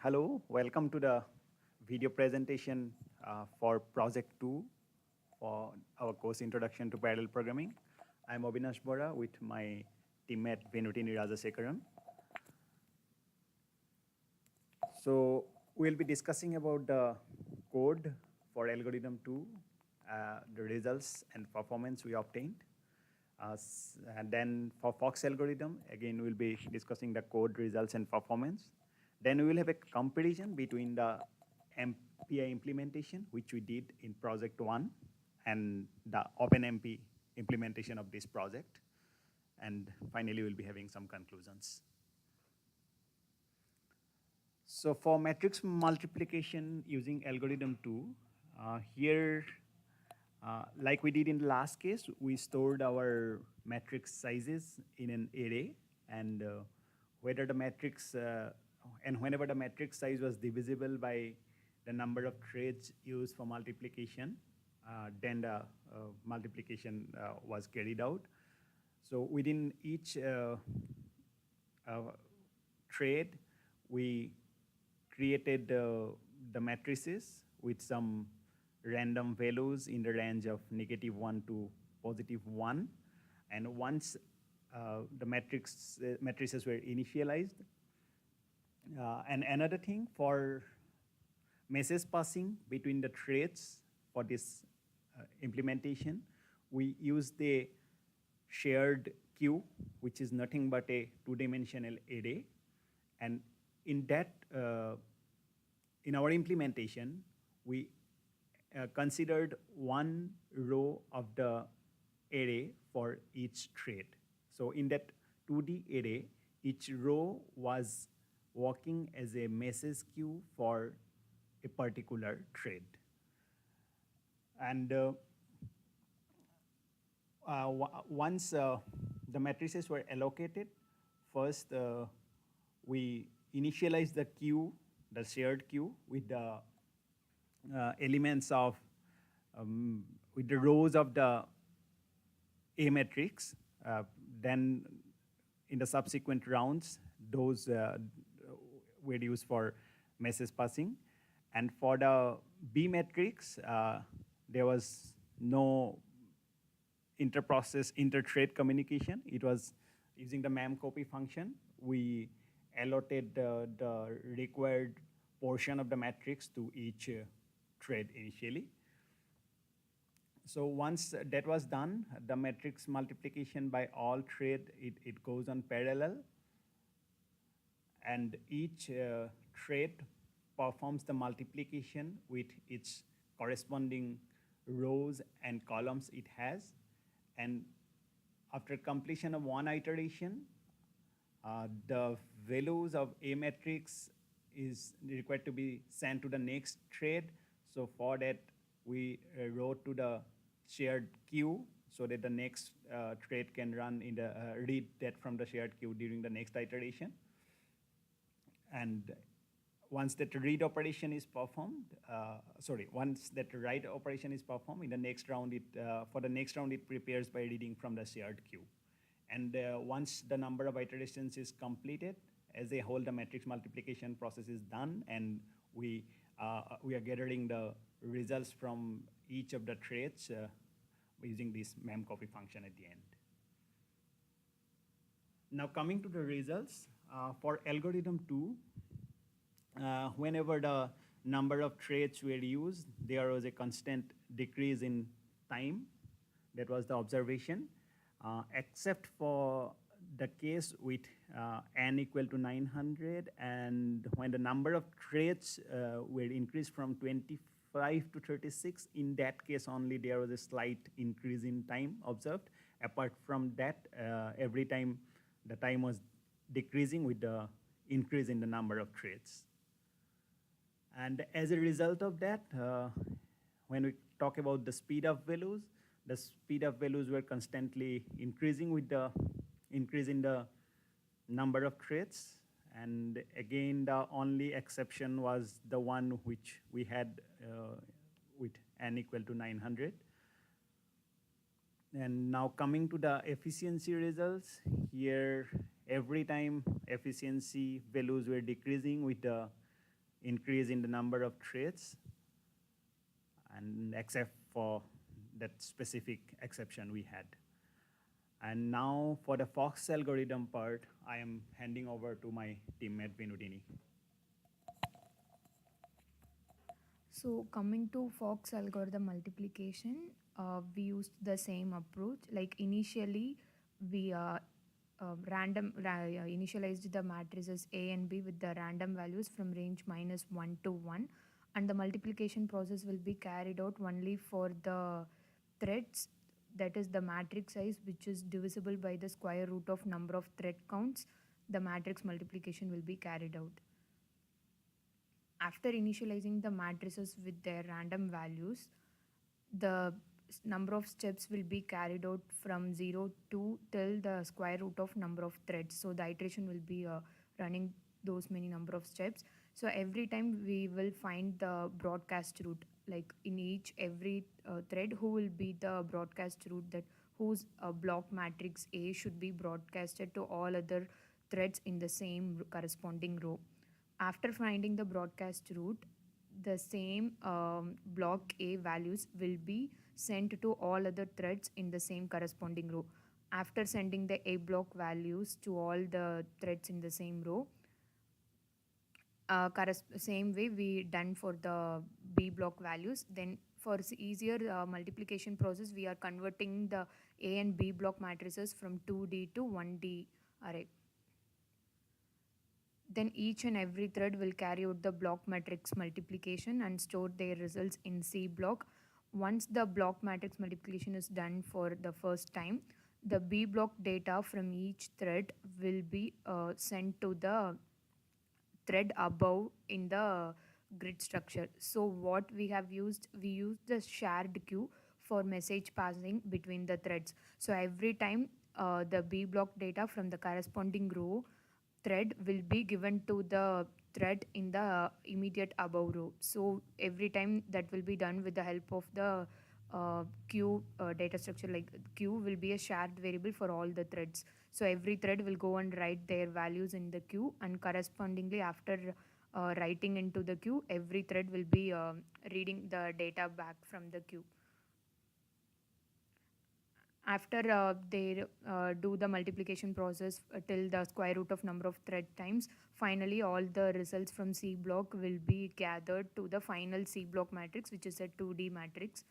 Hello, welcome to the video presentation for Project 2 for our course Introduction to Parallel Programming. I'm Abinash Borah with my teammate Vinothini Rajasekaran. So we'll be discussing about the code for algorithm 2, the results and performance we obtained. And then for Fox algorithm, again, we'll be discussing the code results and performance. Then we will have a comparison between the MPI implementation, which we did in project 1, and the OpenMP implementation of this project. And finally, we'll be having some conclusions. So for matrix multiplication using algorithm 2, here, like we did in the last case, we stored our matrix sizes in an array, and whether the matrix and whenever the matrix size was divisible by the number of threads used for multiplication, then the multiplication was carried out. So within each thread, we created the matrices with some random values in the range of -1 to +1. And once the matrices were initialized, and another thing, for message passing between the threads for this implementation, we use the shared queue, which is nothing but a two-dimensional array. And in that, in our implementation, we considered one row of the array for each thread. So in that 2D array, each row was working as a message queue for a particular thread. And once the matrices were allocated, first we initialized the queue, the shared queue, with the elements of, with the rows of the A matrix. Then in the subsequent rounds, those were used for message passing. And for the B matrix, there was no inter-process, inter-thread communication. It was using the memcopy function. We allotted the required portion of the matrix to each thread initially. So once that was done, the matrix multiplication by all thread, it goes on parallel. And each thread performs the multiplication with its corresponding rows and columns it has. And after completion of one iteration, the values of A matrix is required to be sent to the next thread. So for that, we wrote to the shared queue so that the next thread can run in the read that from the shared queue during the next iteration. And once that read operation is performed, once that write operation is performed, in the next round, for the next round, it prepares by reading from the shared queue. And once the number of iterations is completed, as a whole, the matrix multiplication process is done, and we are gathering the results from each of the threads using this memcopy function at the end. Now coming to the results, for algorithm 2, whenever the number of threads were used, there was a constant decrease in time. That was the observation, except for the case with n equal to 900, and when the number of threads were increased from 25 to 36, in that case only there was a slight increase in time observed. Apart from that, every time the time was decreasing with the increase in the number of threads. And as a result of that, when we talk about the speed of values, the speed of values were constantly increasing with the increase in the number of threads. And again, the only exception was the one which we had with n equal to 900. And now coming to the efficiency results, here every time efficiency values were decreasing with the increase in the number of threads, and except for that specific exception we had. And now for the Fox algorithm part, I am handing over to my teammate Vinothini. So coming to Fox algorithm multiplication, we used the same approach. Like initially, we initialized the matrices A and B with the random values from range -1 to 1, and the multiplication process will be carried out only for the threads, that is the matrix size which is divisible by the square root of number of thread counts. The matrix multiplication will be carried out. After initializing the matrices with their random values, the number of steps will be carried out from 0 to till the square root of number of threads. So the iteration will be running those many number of steps. So every time we will find the broadcast route, like in each every thread, who will be the broadcast route, that whose block matrix A should be broadcasted to all other threads in the same corresponding row. After finding the broadcast route, the same block A values will be sent to all other threads in the same corresponding row. After sending the A block values to all the threads in the same row, same way we done for the B block values. Then for easier multiplication process, we are converting the A and B block matrices from 2D to 1D array. Then each and every thread will carry out the block matrix multiplication and store their results in C block. Once the block matrix multiplication is done for the first time, the B block data from each thread will be sent to the thread above in the grid structure. So what we used the shared queue for message passing between the threads. So every time the B block data from the corresponding row thread will be given to the thread in the immediate above row. So every time that will be done with the help of the queue data structure. Like queue will be a shared variable for all the threads. So every thread will go and write their values in the queue, and correspondingly after writing into the queue, every thread will be reading the data back from the queue. After they do the multiplication process till the square root of number of thread times, finally all the results from C block will be gathered to the final C block matrix, which is a 2D matrix.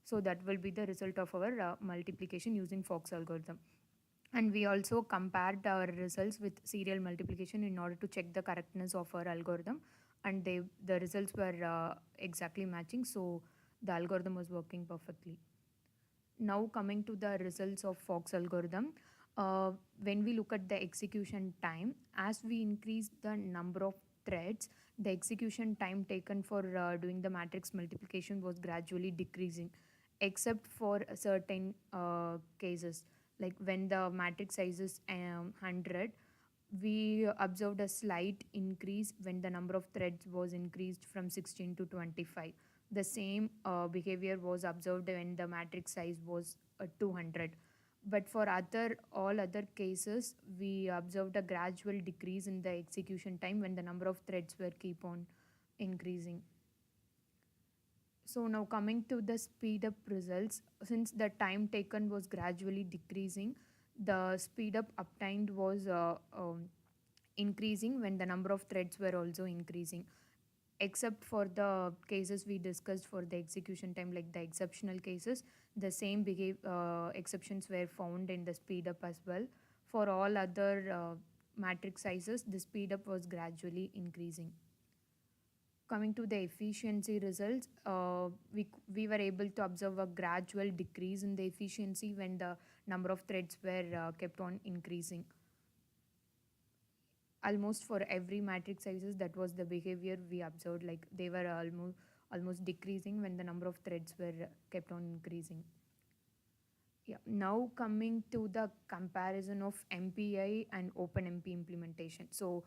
So that will be the result of our multiplication using Fox algorithm. And we also compared our results with serial multiplication in order to check the correctness of our algorithm, and the results were exactly matching, so the algorithm was working perfectly. Now coming to the results of Fox algorithm, when we look at the execution time, as we increase the number of threads, the execution time taken for doing the matrix multiplication was gradually decreasing, except for certain cases. Like when the matrix size is 100, we observed a slight increase when the number of threads was increased from 16 to 25. The same behavior was observed when the matrix size was 200. But for all other cases, we observed a gradual decrease in the execution time when the number of threads were keep on increasing. So now coming to the speed up results, since the time taken was gradually decreasing, the speed up obtained was increasing when the number of threads were also increasing. Except for the cases we discussed for the execution time, like the exceptional cases, the same exceptions were found in the speed up as well. For all other matrix sizes, the speed up was gradually increasing. Coming to the efficiency results, we were able to observe a gradual decrease in the efficiency when the number of threads were kept on increasing. Almost for every matrix sizes, that was the behavior we observed, like they were almost decreasing when the number of threads were kept on increasing. Yeah, now coming to the comparison of MPI and OpenMP implementation. So,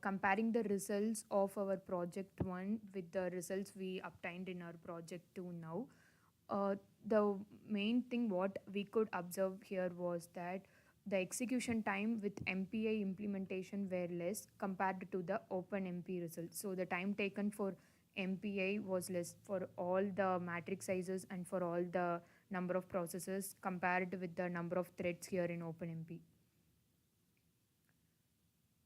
comparing the results of our project 1 with the results we obtained in our project 2 now, the main thing what we could observe here was that The execution time with MPI implementation were less compared to the OpenMP results. So the time taken for MPI was less for all the matrix sizes and for all the number of processes compared with the number of threads here in OpenMP.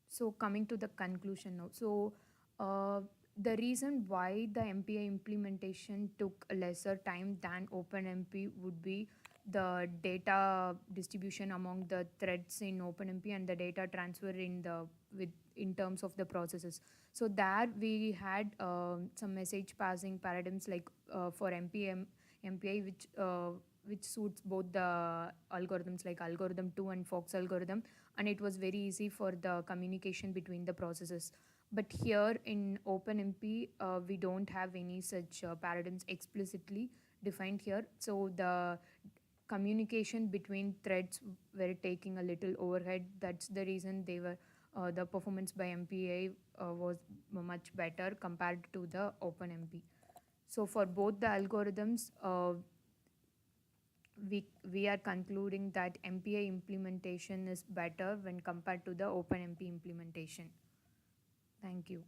So coming to the conclusion now. So the reason why the MPI implementation took a lesser time than OpenMP would be the data distribution among the threads in OpenMP and the data transfer in the with in terms of the processes. So there we had some message passing paradigms like for MPI which suits both the algorithms like algorithm 2 and Fox algorithm, and it was very easy for the communication between the processes. But here in OpenMP, we don't have any such paradigms explicitly defined here. So the communication between threads were taking a little overhead. That's the reason they were the performance by MPA was much better compared to the OpenMP. So for both the algorithms, we are concluding that MPI implementation is better when compared to the OpenMP implementation. Thank you.